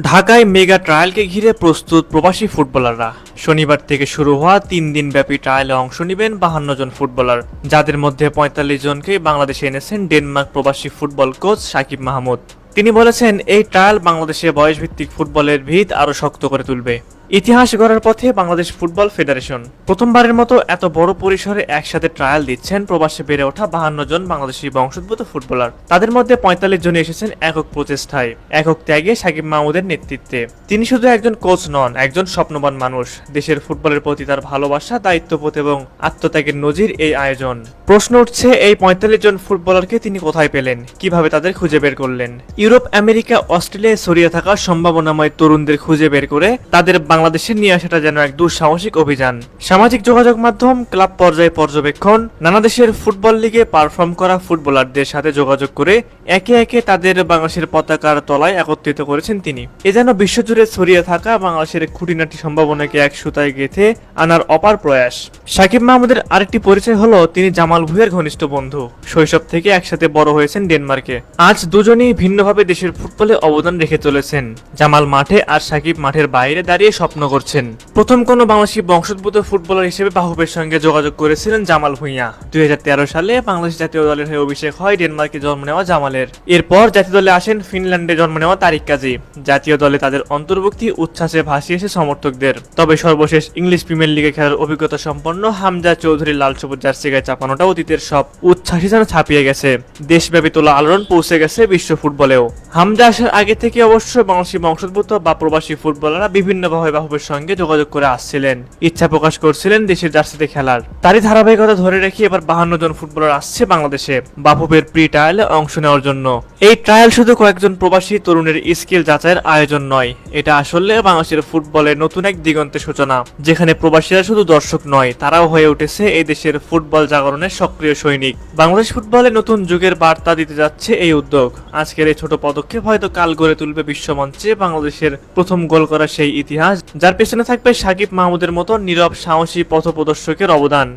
ঢাকায় মেগা ট্রায়ালকে ঘিরে প্রস্তুত প্রবাসী ফুটবলাররা। শনিবার থেকে শুরু হওয়া 3 দিন ব্যাপী ট্রায়ালে অংশ নেবেন 52 জন ফুটবলার, যাদের মধ্যে 45 জনকে বাংলাদেশে এনেছেন ডেনমার্ক প্রবাসী ফুটবল কোচ সাকিব মাহমুদ। তিনি বলেছেন, এই ট্রায়াল বাংলাদেশে বয়সভিত্তিক ফুটবলের ভিত আরও শক্ত করে তুলবে। ইতিহাস গড়ার পথে বাংলাদেশ ফুটবল ফেডারেশন প্রথমবারের মতো এত বড় পরিসরে একসাথে ট্রায়াল দিচ্ছেন প্রবাসে বেড়ে ওঠা 52 জন বাংলাদেশি বংশোদ্ভূত ফুটবলার। তাদের মধ্যে 45 জন এসেছেন একক প্রচেষ্টায়, একক ত্যাগে সাকিব মাহমুদের নেতৃত্বে। তিনি শুধু একজন কোচ নন, একজন স্বপ্নবান মানুষ। দেশের ফুটবলের প্রতি তার ভালোবাসা, দায়িত্ববোধ এবং আত্মত্যাগের নজির এই আয়োজন। প্রশ্ন উঠছে, এই 45 জন ফুটবলারকে তিনি কোথায় পেলেন, কিভাবে তাদের খুঁজে বের করলেন? ইউরোপ, আমেরিকা, অস্ট্রেলিয়ায় ছড়িয়ে থাকা সম্ভাবনাময় তরুণদের খুঁজে বের করে তাদের বাংলাদেশে নিয়ে আসাটা যেন এক দুঃসাহসিক অভিযান। সামাজিক যোগাযোগ মাধ্যম, ক্লাব পর্যায়ে পর্যবেক্ষণ, নানা দেশের ফুটবল লিগে পারফর্ম করা ফুটবলারদের সাথে যোগাযোগ করে একে একে তাদের বাংলাদেশের পতাকার তলায় একত্রিত করেছেন তিনি। এ যেন বিশ্বজুড়ে ছড়িয়ে থাকা বাংলাদেশের খুঁটিনাটি সম্ভাবনাকে এক সুতায় গেঁথে আনার অপার প্রয়াস। সাকিব মাহমুদের আরেকটি পরিচয় হলো, তিনি জামাল ভুঁইয়ার ঘনিষ্ঠ বন্ধু। শৈশব থেকে একসাথে বড় হয়েছেন ডেনমার্কে। আজ দুজনেই ভিন্নভাবে দেশের ফুটবলে অবদান রেখে চলেছেন। জামাল মাঠে আর সাকিব মাঠের বাইরে দাঁড়িয়ে স্বপ্ন করছেন। প্রথম কোনো বাংলাদেশি বংশোদ্ভূত ফুটবলার হিসেবে বাহুবের সঙ্গে যোগাযোগ করেছিলেন জামাল ভুঁইয়া। 2013 সালে বাংলাদেশ জাতীয় দলের হয়ে অভিষেক হয় ডেনমার্কে জন্ম নেওয়া জামালের। এরপর জাতীয় দলে আসেন ফিনল্যান্ডে জন্ম নেওয়া তারিক কাজী। জাতীয় দলে তাদের অন্তর্ভুক্তি উচ্ছ্বাসে ভাসিয়েছে সমর্থকদের। তবে সর্বশেষ ইংলিশ প্রিমিয়ার লিগে খেলার অভিজ্ঞতা সম্পন্ন হামজা চৌধুরীর লাল সবুজ জার্সি গায়ে চাপানোটা অতীতের সব উচ্ছ্বাসই যেন ছাপিয়ে গেছে। দেশব্যাপী তোলা আলোড়ন পৌঁছে গেছে বিশ্ব ফুটবলেও। হামজা আসার আগে থেকে অবশ্য বাংলাদেশি বংশোদ্ভূত বা প্রবাসী ফুটবলাররা বিভিন্নভাবে বাহুবের সঙ্গে যোগাযোগ করে আসছিলেন, ইচ্ছা প্রকাশ করছিলেন দেশের জার্সিতে খেলার। তারই ধারাবাহিকতা ধরে রেখে এবার 52 জন ফুটবলার আসছে বাংলাদেশে বাফুফের প্রি ট্রায়ালে অংশ নেওয়ার জন্য। এই ট্রায়াল শুধু কয়েকজন প্রবাসী তরুণের স্কিল যাচাইয়ের আয়োজন নয়, এটা আসলে বাংলাদেশের ফুটবলের নতুন এক দিগন্তের সূচনা, যেখানে প্রবাসীরা শুধু দর্শক নয়, তারাও হয়ে উঠেছে এই দেশের ফুটবল জাগরণের সক্রিয় সৈনিক। বাংলাদেশ ফুটবলে নতুন যুগের বার্তা দিতে যাচ্ছে এই উদ্যোগ। আজকের এই ছোট পদক্ষেপ হয়তো কাল গড়ে তুলবে বিশ্বমঞ্চে বাংলাদেশের প্রথম গোল করা সেই ইতিহাস, যার পেছনে থাকবে সাকিব মাহমুদের মতো নীরব সাহসী পথপ্রদর্শকের অবদান।